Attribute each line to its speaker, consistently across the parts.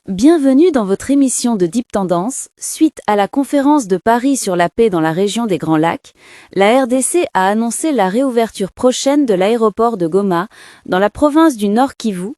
Speaker 1: Bienvenue dans votre émission de Deep Tendance. Suite à la conférence de Paris sur la paix dans la région des Grands Lacs, la RDC a annoncé la réouverture prochaine de l'aéroport de Goma, dans la province du Nord Kivu,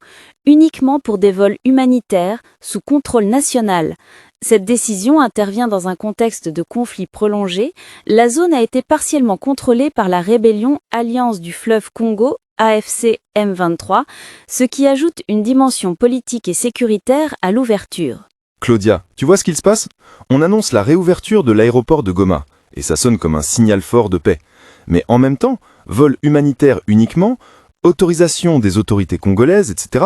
Speaker 1: uniquement pour des vols humanitaires sous contrôle national. Cette décision intervient dans un contexte de conflit prolongé. La zone a été partiellement contrôlée par la rébellion Alliance du fleuve Congo, AFC M23, ce qui ajoute une dimension politique et sécuritaire à l'ouverture.
Speaker 2: Claudia, tu vois ce qu'il se passe? On annonce la réouverture de l'aéroport de Goma, et ça sonne comme un signal fort de paix. Mais en même temps, vol humanitaire uniquement, autorisation des autorités congolaises, etc.,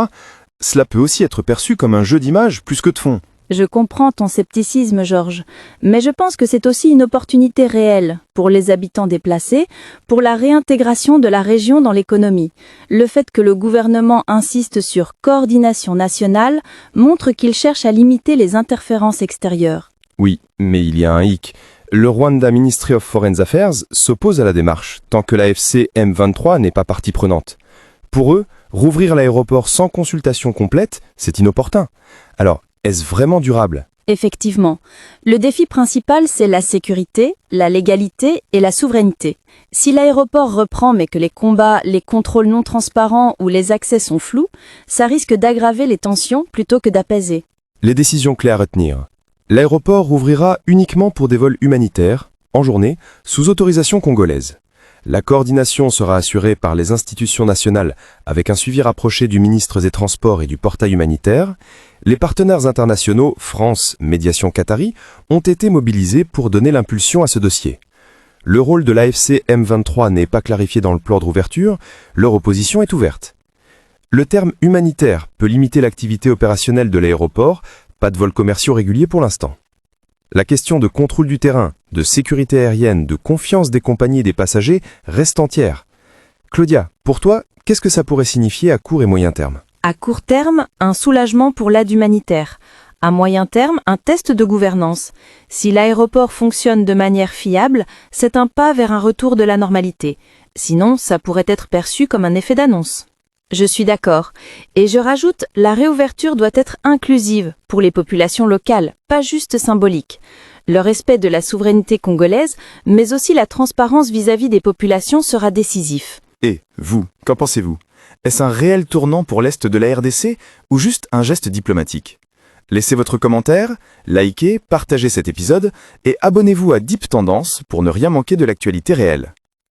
Speaker 2: cela peut aussi être perçu comme un jeu d'images plus que de fond.
Speaker 1: Je comprends ton scepticisme, Georges, mais je pense que c'est aussi une opportunité réelle pour les habitants déplacés, pour la réintégration de la région dans l'économie. Le fait que le gouvernement insiste sur coordination nationale montre qu'il cherche à limiter les interférences extérieures.
Speaker 2: Oui, mais il y a un hic. Le Rwanda Ministry of Foreign Affairs s'oppose à la démarche, tant que l'AFC M23 n'est pas partie prenante. Pour eux, rouvrir l'aéroport sans consultation complète, c'est inopportun. Alors, est-ce vraiment durable?
Speaker 1: Effectivement. Le défi principal, c'est la sécurité, la légalité et la souveraineté. Si l'aéroport reprend mais que les combats, les contrôles non transparents ou les accès sont flous, ça risque d'aggraver les tensions plutôt que d'apaiser.
Speaker 2: Les décisions clés à retenir. L'aéroport rouvrira uniquement pour des vols humanitaires, en journée, sous autorisation congolaise. La coordination sera assurée par les institutions nationales avec un suivi rapproché du ministre des Transports et du portail humanitaire. Les partenaires internationaux, France, Médiation Qatari, ont été mobilisés pour donner l'impulsion à ce dossier. Le rôle de l'AFC M23 n'est pas clarifié dans le plan de rouverture, leur opposition est ouverte. Le terme humanitaire peut limiter l'activité opérationnelle de l'aéroport, pas de vols commerciaux réguliers pour l'instant. La question de contrôle du terrain, de sécurité aérienne, de confiance des compagnies et des passagers reste entière. Claudia, pour toi, qu'est-ce que ça pourrait signifier à court et moyen terme?
Speaker 1: À court terme, un soulagement pour l'aide humanitaire. À moyen terme, un test de gouvernance. Si l'aéroport fonctionne de manière fiable, c'est un pas vers un retour de la normalité. Sinon, ça pourrait être perçu comme un effet d'annonce. Je suis d'accord. Et je rajoute, la réouverture doit être inclusive pour les populations locales, pas juste symbolique. Le respect de la souveraineté congolaise, mais aussi la transparence vis-à-vis des populations sera décisif.
Speaker 3: Et vous, qu'en pensez-vous? Est-ce un réel tournant pour l'Est de la RDC ou juste un geste diplomatique? Laissez votre commentaire, likez, partagez cet épisode et abonnez-vous à Deep Tendance pour ne rien manquer de l'actualité réelle.